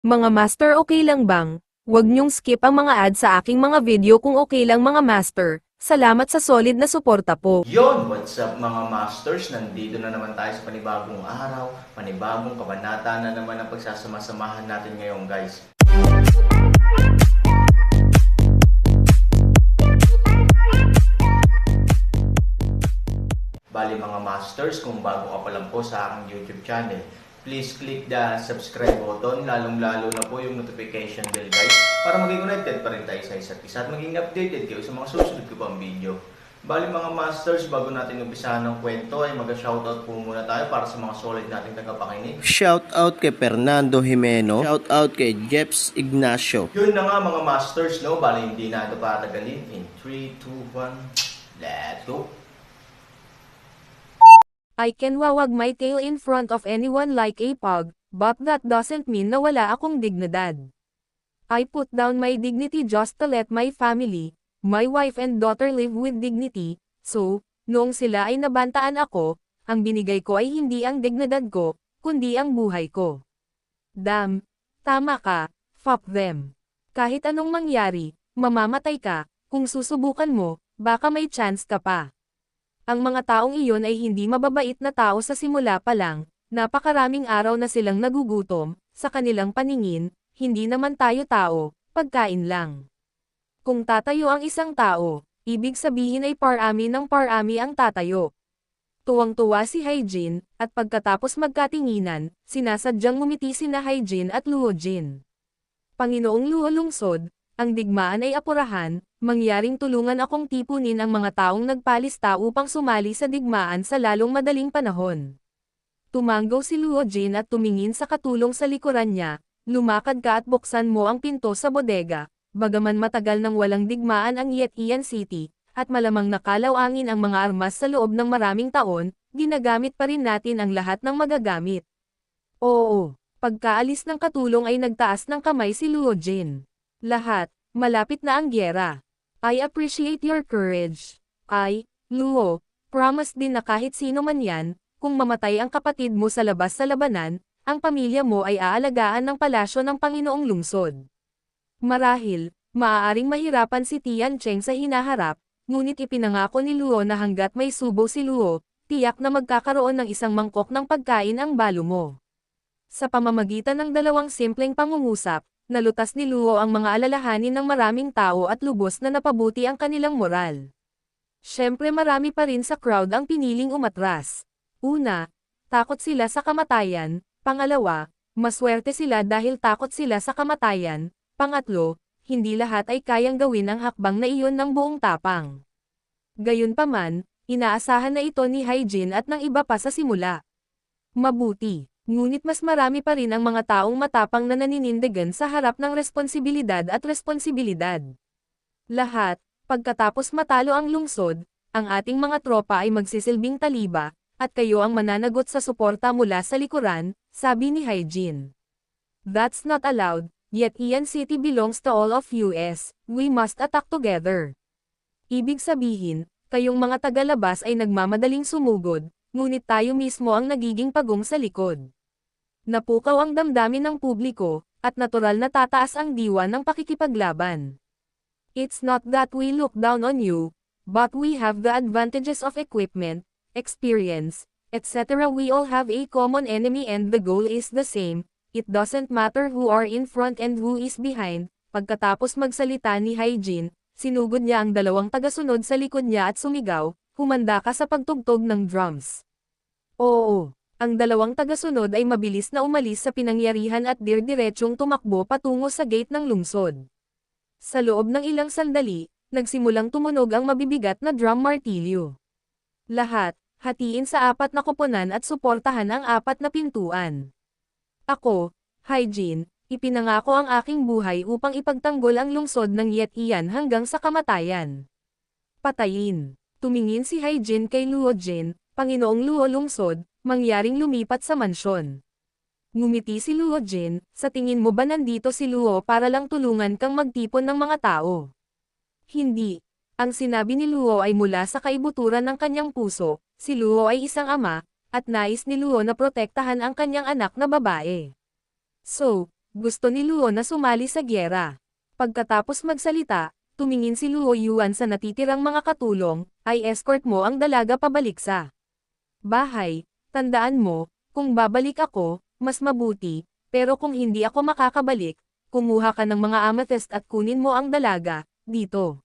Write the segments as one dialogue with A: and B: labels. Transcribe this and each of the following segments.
A: Mga master, okay lang bang? Huwag niyong skip ang mga ad sa aking mga video kung okay lang mga master. Salamat sa solid na suporta po.
B: Yon, what's up mga masters? Nandito na naman tayo sa panibagong araw, panibagong kabanata na naman ang pagsasama-samahan natin ngayon guys. Bali mga masters, kung bago ka pa lang po sa aking YouTube channel, please click the subscribe button, lalong-lalo na po yung notification bell guys, para maging connected pa rin tayo sa isa't isa at maging updated kayo sa mga susunod ko pang video. Bali mga masters, bago natin umpisahan ng kwento ay mag-shoutout po muna tayo para sa mga solid nating tagapakinig.
C: Shoutout kay Fernando Jimeno. Shoutout kay Jeps Ignacio.
B: Yun na nga mga masters, no? Bali hindi na ito patagalin. In 3, 2, 1, let's go!
A: I can wawag my tail in front of anyone like a pug, but that doesn't mean na wala akong dignidad. I put down my dignity just to let my family, my wife and daughter live with dignity, so, noong sila ay nabantaan ako, ang binigay ko ay hindi ang dignidad ko, kundi ang buhay ko. Damn, tama ka, fuck them. Kahit anong mangyari, mamamatay ka, kung susubukan mo, baka may chance ka pa. Ang mga taong iyon ay hindi mababait na tao sa simula pa lang, napakaraming araw na silang nagugutom, sa kanilang paningin, hindi naman tayo tao, pagkain lang. Kung tatayo ang isang tao, ibig sabihin ay parami ng parami ang tatayo. Tuwang-tuwa si Hyjin, at pagkatapos magkatinginan, sinasadyang ngumiti sina Hyjin at Luo Jin. Panginoong Luo Lungsod, ang digmaan ay apurahan, mangyaring tulungan akong tipunin ang mga taong nagpalista upang sumali sa digmaan sa lalong madaling panahon. Tumanggaw si Luo Jin at tumingin sa katulong sa likuran niya, lumakad ka at buksan mo ang pinto sa bodega, bagaman matagal nang walang digmaan ang Yetian City, at malamang nakalawangin ang mga armas sa loob ng maraming taon, ginagamit pa rin natin ang lahat ng magagamit. Oo, pagkaalis ng katulong ay nagtaas ng kamay si Luo Jin. Lahat, malapit na ang gyera. I appreciate your courage. Luo, promise din na kahit sino man yan, kung mamatay ang kapatid mo sa labas sa labanan, ang pamilya mo ay aalagaan ng palasyo ng Panginoong Lungsod. Marahil, maaaring mahirapan si Tian Cheng sa hinaharap, ngunit ipinangako ni Luo na hanggat may subo si Luo, tiyak na magkakaroon ng isang mangkok ng pagkain ang balo mo. Sa pamamagitan ng dalawang simpleng pangungusap, nalutas ni Luo ang mga alalahanin ng maraming tao at lubos na napabuti ang kanilang moral. Siyempre marami pa rin sa crowd ang piniling umatras. Una, takot sila sa kamatayan. Pangalawa, maswerte sila dahil takot sila sa kamatayan. Pangatlo, hindi lahat ay kayang gawin ang hakbang na iyon ng buong tapang. Gayunpaman, inaasahan na ito ni Hyjin at ng iba pa sa simula. Mabuti. Ngunit mas marami pa rin ang mga taong matapang na naninindigan sa harap ng responsibilidad at responsibilidad. Lahat, pagkatapos matalo ang lungsod, ang ating mga tropa ay magsisilbing taliba, at kayo ang mananagot sa suporta mula sa likuran, sabi ni Hyjin. That's not allowed, yet Ian City belongs to all of us, we must attack together. Ibig sabihin, kayong mga tagalabas ay nagmamadaling sumugod, ngunit tayo mismo ang nagiging pagong sa likod. Napukaw ang damdamin ng publiko, at natural na tataas ang diwa ng pakikipaglaban. It's not that we look down on you, but we have the advantages of equipment, experience, etc. We all have a common enemy and the goal is the same, it doesn't matter who are in front and who is behind. Pagkatapos magsalita ni Hyjin, sinugod niya ang dalawang tagasunod sa likod niya at sumigaw, humanda ka sa pagtugtog ng drums. Oo. Ang dalawang tagasunod ay mabilis na umalis sa pinangyarihan at dirdiretsong tumakbo patungo sa gate ng lungsod. Sa loob ng ilang sandali, nagsimulang tumunog ang mabibigat na drum martilyo. Lahat, hatiin sa 4 na koponan at suportahan ang 4 na pintuan. Ako, Hyjin, ipinangako ang aking buhay upang ipagtanggol ang lungsod ng Yetian hanggang sa kamatayan. Patayin. Tumingin si Hyjin kay Luo Jin, Panginoong Luo Lungsod, mangyaring lumipat sa mansyon. Ngumiti si Luo Jin, sa tingin mo ba nandito si Luo para lang tulungan kang magtipon ng mga tao? Hindi. Ang sinabi ni Luo ay mula sa kaibuturan ng kanyang puso, si Luo ay isang ama, at nais ni Luo na protektahan ang kanyang anak na babae. So, Gusto ni Luo na sumali sa gyera. Pagkatapos magsalita, tumingin si Luo Yuan sa natitirang mga katulong, ay escort mo ang dalaga pabalik sa bahay. Tandaan mo, kung babalik ako, mas mabuti, pero kung hindi ako makakabalik, kumuha ka ng mga amethyst at kunin mo ang dalaga, dito.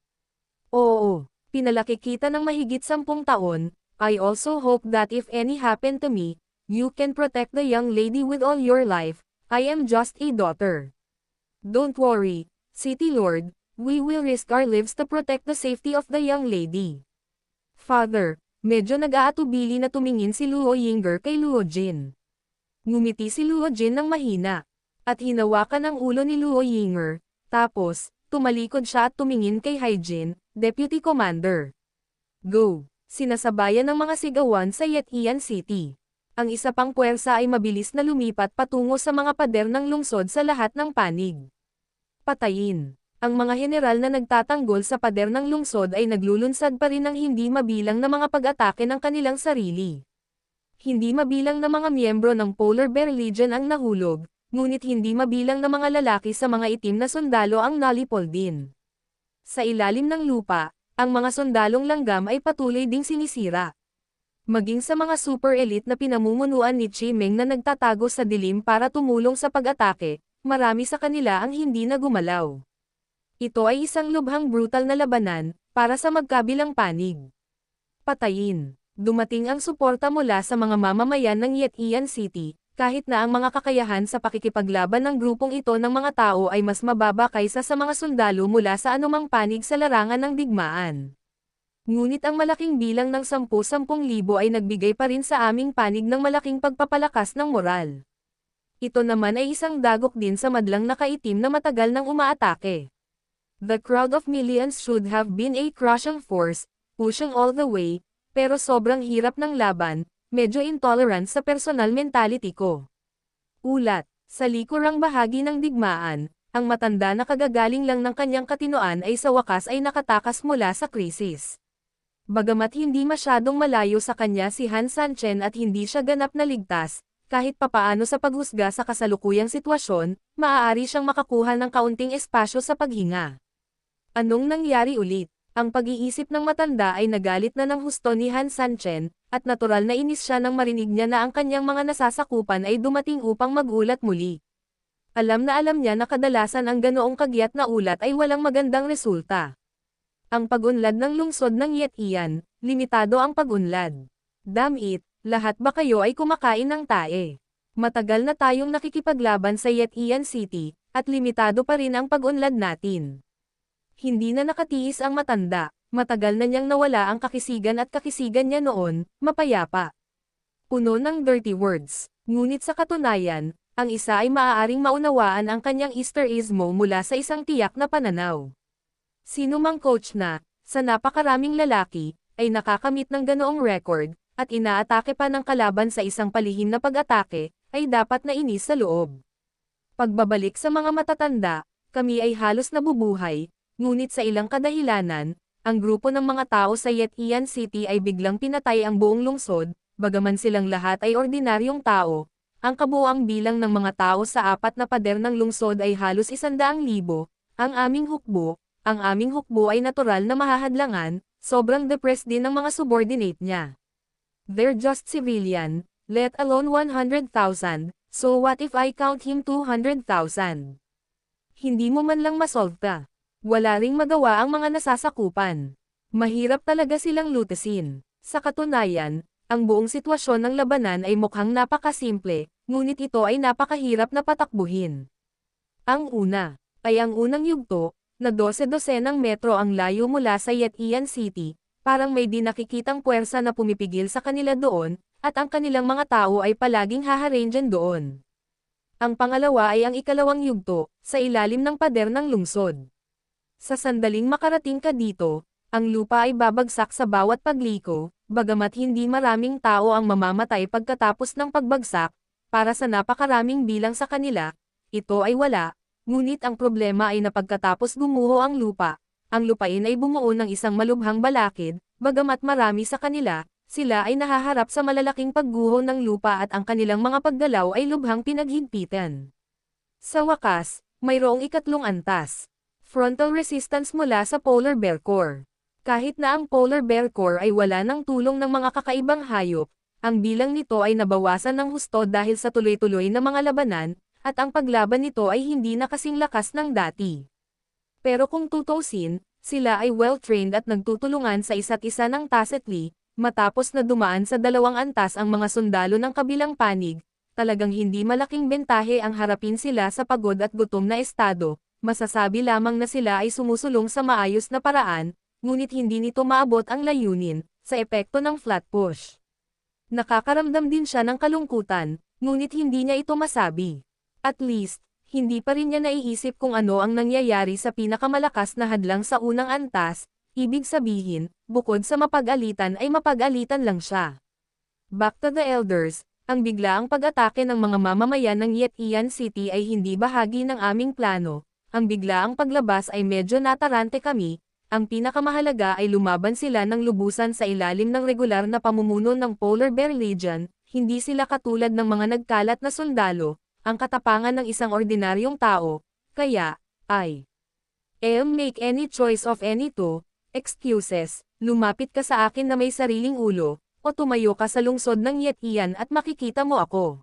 A: Oo, pinalaki kita ng mahigit 10 taon, I also hope that if any happen to me, you can protect the young lady with all your life. I am just a daughter. Don't worry, City Lord, we will risk our lives to protect the safety of the young lady. Father, medyo nag-aatubili na tumingin si Luo Yinger kay Luo Jin. Ngumiti si Luo Jin ng mahina, at hinawakan ang ulo ni Luo Yinger, tapos, tumalikod siya at tumingin kay Haijin, Deputy Commander. Go! Sinasabayan ng mga sigawan sa Yetian City. Ang isa pang puwersa ay mabilis na lumipat patungo sa mga pader ng lungsod sa lahat ng panig. Patayin. Ang mga general na nagtatanggol sa pader ng lungsod ay naglulunsad pa rin ng hindi mabilang na mga pag-atake ng kanilang sarili. Hindi mabilang na mga miyembro ng Polar Bear Legion ang nahulog, ngunit hindi mabilang na mga lalaki sa mga itim na sundalo ang nalipol din. Sa ilalim ng lupa, ang mga sundalong langgam ay patuloy ding sinisira. Maging sa mga super elite na pinamumunuan ni Chi Meng na nagtatago sa dilim para tumulong sa pag-atake, marami sa kanila ang hindi na gumalaw. Ito ay isang lubhang brutal na labanan, para sa magkabilang panig. Patayin. Dumating ang suporta mula sa mga mamamayan ng Yetian City, kahit na ang mga kakayahan sa pakikipaglaban ng grupong ito ng mga tao ay mas mababa kaysa sa mga sundalo mula sa anumang panig sa larangan ng digmaan. Ngunit ang malaking bilang ng 10,000 ay nagbigay pa rin sa aming panig ng malaking pagpapalakas ng moral. Ito naman ay isang dagok din sa madlang nakaitim na matagal nang umaatake. The crowd of millions should have been a crushing force, pushing all the way, pero sobrang hirap ng laban, medyo intolerant sa personal mentality ko. Ulat, sa likurang bahagi ng digmaan, ang matanda na kagagaling lang ng kanyang katinoan ay sa wakas ay nakatakas mula sa krisis. Bagamat hindi masyadong malayo sa kanya si Han Sanchen at hindi siya ganap na ligtas, kahit papaano sa paghusga sa kasalukuyang sitwasyon, maaari siyang makakuha ng kaunting espasyo sa paghinga. Anong nangyari ulit? Ang pag-iisip ng matanda ay nagalit na ng husto ni Han Sanchen, at natural na inis siya nang marinig niya na ang kanyang mga nasasakupan ay dumating upang magulat muli. Alam niya na kadalasan ang ganoong kagyat na ulat ay walang magandang resulta. Ang pag-unlad ng lungsod ng Yetian, limitado ang pag-unlad. Damn it, lahat ba kayo ay kumakain ng tae? Matagal na tayong nakikipaglaban sa Yetian City, at limitado pa rin ang pag-unlad natin. Hindi na nakatiis ang matanda, matagal na niyang nawala ang kakisigan at kakisigan niya noon, mapayapa. Puno ng dirty words, ngunit sa katunayan, ang isa ay maaaring maunawaan ang kanyang Easterismo mula sa isang tiyak na pananaw. Sino mang coach na, sa napakaraming lalaki, ay nakakamit ng ganoong record, at inaatake pa ng kalaban sa isang palihim na pag-atake, ay dapat na inis sa loob. Pagbabalik sa mga matatanda, kami ay halos nabubuhay, ngunit sa ilang kadahilanan, ang grupo ng mga tao sa Yetian City ay biglang pinatay ang buong lungsod, bagaman silang lahat ay ordinaryong tao. Ang kabuuang bilang ng mga tao sa 4 na pader ng lungsod ay halos 100,000. Ang aming hukbo ay natural na mahahadlangan, sobrang depressed din ng mga subordinate niya. They're just civilian, let alone 100,000, so what if I count him 200,000? Hindi mo man lang masolve ka. Wala ring magawa ang mga nasasakupan. Mahirap talaga silang lutasin. Sa katunayan, ang buong sitwasyon ng labanan ay mukhang napakasimple, ngunit ito ay napakahirap na patakbuhin. Ang una, ay ang unang yugto, na 12 ng metro ang layo mula sa Yetian City, parang may di nakikitang puwersa na pumipigil sa kanila doon, at ang kanilang mga tao ay palaging haharangan doon. Ang pangalawa ay ang ikalawang yugto, sa ilalim ng pader ng lungsod. Sa sandaling makarating ka dito, ang lupa ay babagsak sa bawat pagliko, bagamat hindi maraming tao ang mamamatay pagkatapos ng pagbagsak, para sa napakaraming bilang sa kanila, ito ay wala. Ngunit ang problema ay na pagkatapos gumuho ang lupain ay bumuo ng isang malubhang balakid, bagamat marami sa kanila, sila ay nahaharap sa malalaking pagguho ng lupa at ang kanilang mga paggalaw ay lubhang pinaghigpitan. Sa wakas, mayroong ikatlong antas. Frontal resistance mula sa polar bear core. Kahit na ang polar bear core ay wala ng tulong ng mga kakaibang hayop, ang bilang nito ay nabawasan ng husto dahil sa tuloy-tuloy na mga labanan, at ang paglaban nito ay hindi na kasing lakas ng dati. Pero kung tutuusin, sila ay well-trained at nagtutulungan sa isa't isa ng tacitly, matapos na dumaan sa dalawang antas ang mga sundalo ng kabilang panig, talagang hindi malaking bentahe ang harapin sila sa pagod at gutom na estado, masasabi lamang na sila ay sumusulong sa maayos na paraan, ngunit hindi nito maabot ang layunin, sa epekto ng flat push. Nakakaramdam din siya ng kalungkutan, ngunit hindi niya ito masabi. At least, hindi pa rin niya naiisip kung ano ang nangyayari sa pinakamalakas na hadlang sa unang antas, ibig sabihin, bukod sa mapag-alitan ay mapag-alitan lang siya. Back to the elders, ang biglaang pag-atake ng mga mamamayan ng Yetian City ay hindi bahagi ng aming plano, ang biglaang paglabas ay medyo natarante kami, ang pinakamahalaga ay lumaban sila ng lubusan sa ilalim ng regular na pamumuno ng Polar Bear Legion, hindi sila katulad ng mga nagkalat na sundalo, ang katapangan ng isang ordinaryong tao, kaya, make any choice of any two, excuses, lumapit ka sa akin na may sariling ulo, o tumayo ka sa lungsod ng Yetian at makikita mo ako.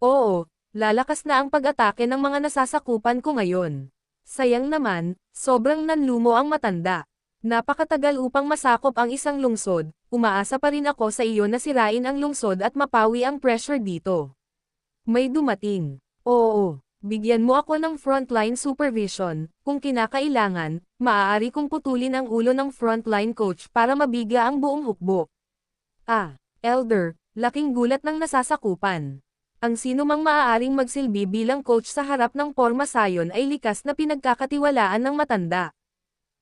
A: Oo, lalakas na ang pag-atake ng mga nasasakupan ko ngayon. Sayang naman, sobrang nanlumo ang matanda. Napakatagal upang masakop ang isang lungsod, umaasa pa rin ako sa iyo na sirain ang lungsod at mapawi ang pressure dito. May dumating. Oo, bigyan mo ako ng frontline supervision, kung kinakailangan, maaari kong putulin ang ulo ng frontline coach para mabigla ang buong hukbo. Elder, laking gulat ng nasasakupan. Ang sinumang maaaring magsilbi bilang coach sa harap ng pormasayon ay likas na pinagkakatiwalaan ng matanda.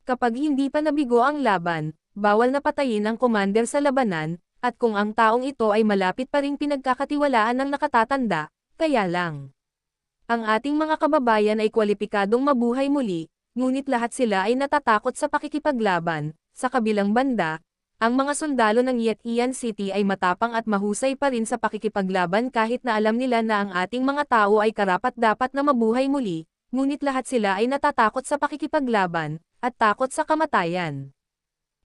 A: Kapag hindi pa nabigo ang laban, bawal na patayin ang commander sa labanan, at kung ang taong ito ay malapit pa ring pinagkakatiwalaan ng nakatatanda, kaya lang. Ang ating mga kababayan ay kwalipikadong mabuhay muli, ngunit lahat sila ay natatakot sa pakikipaglaban. Sa kabilang banda, ang mga sundalo ng Yetian City ay matapang at mahusay pa rin sa pakikipaglaban kahit na alam nila na ang ating mga tao ay karapat-dapat na mabuhay muli, ngunit lahat sila ay natatakot sa pakikipaglaban, at takot sa kamatayan.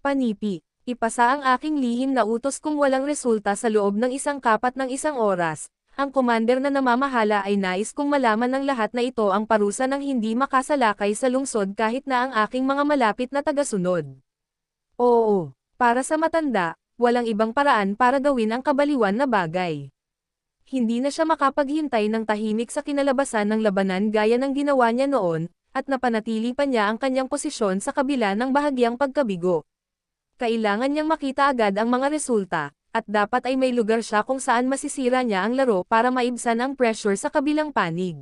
A: Panipi, ipasa ang aking lihim na utos kung walang resulta sa loob ng isang kapat ng isang oras. Ang commander na namamahala ay nais kong malaman ng lahat na ito ang parusa ng hindi makasalakay sa lungsod kahit na ang aking mga malapit na tagasunod. Oo, para sa matanda, walang ibang paraan para gawin ang kabaliwan na bagay. Hindi na siya makapaghintay ng tahimik sa kinalabasan ng labanan gaya ng ginawa niya noon, at napanatili pa niya ang kanyang posisyon sa kabila ng bahagyang pagkabigo. Kailangan niyang makita agad ang mga resulta, at dapat ay may lugar siya kung saan masisira niya ang laro para maibsan ang pressure sa kabilang panig.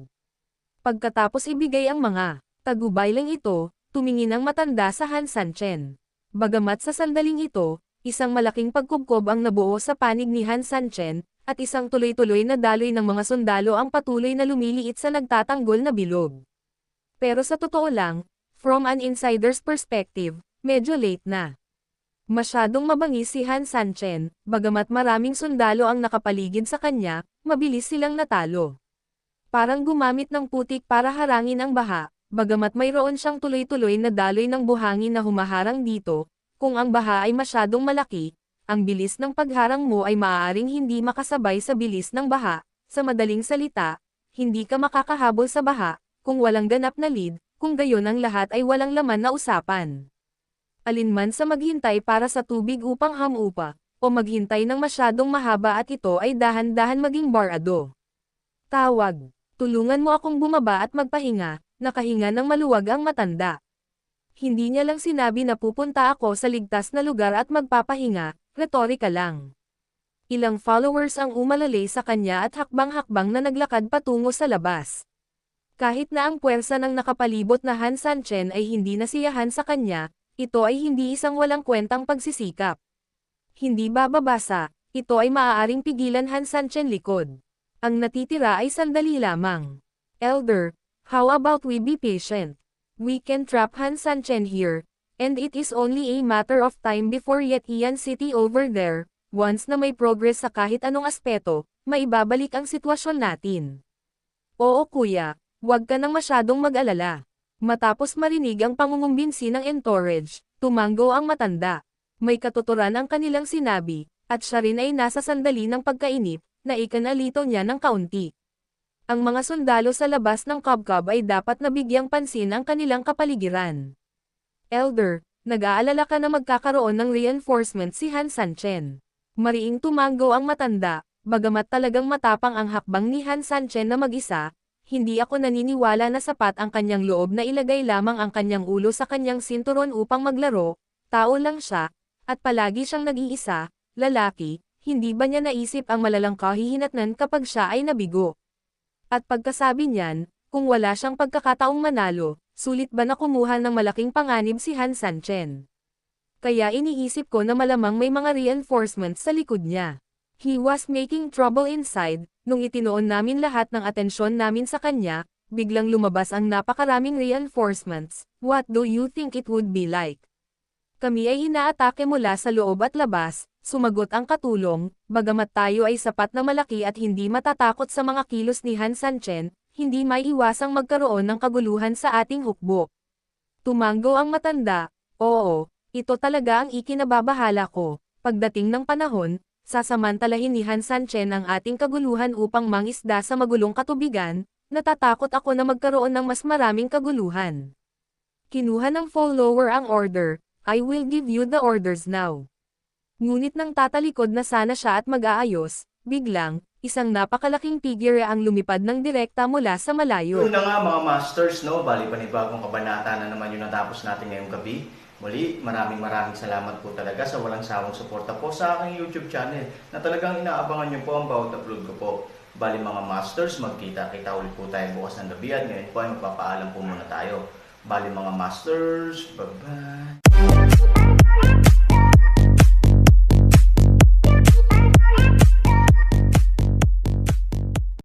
A: Pagkatapos ibigay ang mga tagubaylang ito, tumingin ang matanda sa Han Sanchen. Bagamat sa sandaling ito, isang malaking pagkubkob ang nabuo sa panig ni Han Sanchen, at isang tuloy-tuloy na daloy ng mga sundalo ang patuloy na lumiliit sa nagtatanggol na bilog. Pero sa totoo lang, from an insider's perspective, medyo late na. Masyadong mabangis si Han Sanchen, bagamat maraming sundalo ang nakapaligid sa kanya, mabilis silang natalo. Parang gumamit ng putik para harangin ang baha, bagamat mayroon siyang tuloy-tuloy na daloy ng buhangin na humaharang dito, kung ang baha ay masyadong malaki, ang bilis ng pagharang mo ay maaaring hindi makasabay sa bilis ng baha, sa madaling salita, hindi ka makakahabol sa baha, kung walang ganap na lead, kung gayon ang lahat ay walang laman na usapan. Alinman sa maghintay para sa tubig upang hamupa, o maghintay ng masyadong mahaba at ito ay dahan-dahan maging barado. Tawag, tulungan mo akong bumaba at magpahinga, nakahinga ng maluwag ang matanda. Hindi niya lang sinabi na pupunta ako sa ligtas na lugar at magpapahinga, retorika lang. Ilang followers ang umalalay sa kanya at hakbang-hakbang na naglakad patungo sa labas. Kahit na ang puwersa ng nakapalibot na Han Sanchen ay hindi nasiyahan sa kanya, ito ay hindi isang walang kwentang pagsisikap. Hindi bababasa, ito ay maaaring pigilan Han Sanchen likod. Ang natitira ay sandali lamang. Elder, how about we be patient? We can trap Han Sanchen here, and it is only a matter of time before Yetian City over there, once na may progress sa kahit anong aspeto, maibabalik ang sitwasyon natin. Oo kuya, Huwag ka nang masyadong mag-alala. Matapos marinig ang pangungumbinsi ng entourage, tumanggo ang matanda. May katuturan ang kanilang sinabi, at siya rin ay nasa sandali ng pagkainip, na ikanalito niya ng kaunti. Ang mga sundalo sa labas ng Kabkab ay dapat nabigyang pansin ang kanilang kapaligiran. Elder, nag-aalala ka na magkakaroon ng reinforcement si Han Sanchen. Mariing tumanggo ang matanda, bagamat talagang matapang ang hakbang ni Han Sanchen na mag-isa, hindi ako naniniwala na sapat ang kanyang loob na ilagay lamang ang kanyang ulo sa kanyang sinturon upang maglaro, tao lang siya, at palagi siyang nag-iisa, lalaki, hindi ba niya naisip ang malalang kahihinatnan kapag siya ay nabigo? At pagkasabi niyan, kung wala siyang pagkakataong manalo, sulit ba na kumuha ng malaking panganib si Han Sanchen? Kaya iniisip ko na malamang may mga reinforcements sa likod niya. He was making trouble inside, nung itinoon namin lahat ng atensyon namin sa kanya, biglang lumabas ang napakaraming reinforcements. What do you think it would be like? Kami ay inaatake mula sa loob at labas, sumagot ang katulong, bagamat tayo ay sapat na malaki at hindi matatakot sa mga kilos ni Han Sanchen, hindi may iwasang magkaroon ng kaguluhan sa ating hukbo. Tumanggo ang matanda, oo, ito talaga ang ikinababahala ko. Pagdating ng panahon, sasamantalahin ni Han Sanchen ang ating kaguluhan upang mangisda sa magulong katubigan, natatakot ako na magkaroon ng mas maraming kaguluhan. Kinuha ng follower ang order, I will give you the orders now. Ngunit nang tatalikod na sana siya at mag-aayos, biglang, isang napakalaking figure ang lumipad ng direkta mula sa malayo.
B: Yun na nga mga masters, no? Bali panibagong kabanata na naman yung natapos natin ngayong gabi. Muli, maraming salamat po talaga sa walang sawang suporta po sa aking YouTube channel na talagang inaabangan nyo po ang bawat upload ko po. Bali mga masters, magkita-kita ulit po tayo bukas ng gabi at ngayon po ay magpapaalam po muna tayo. Bali mga masters, bye-bye!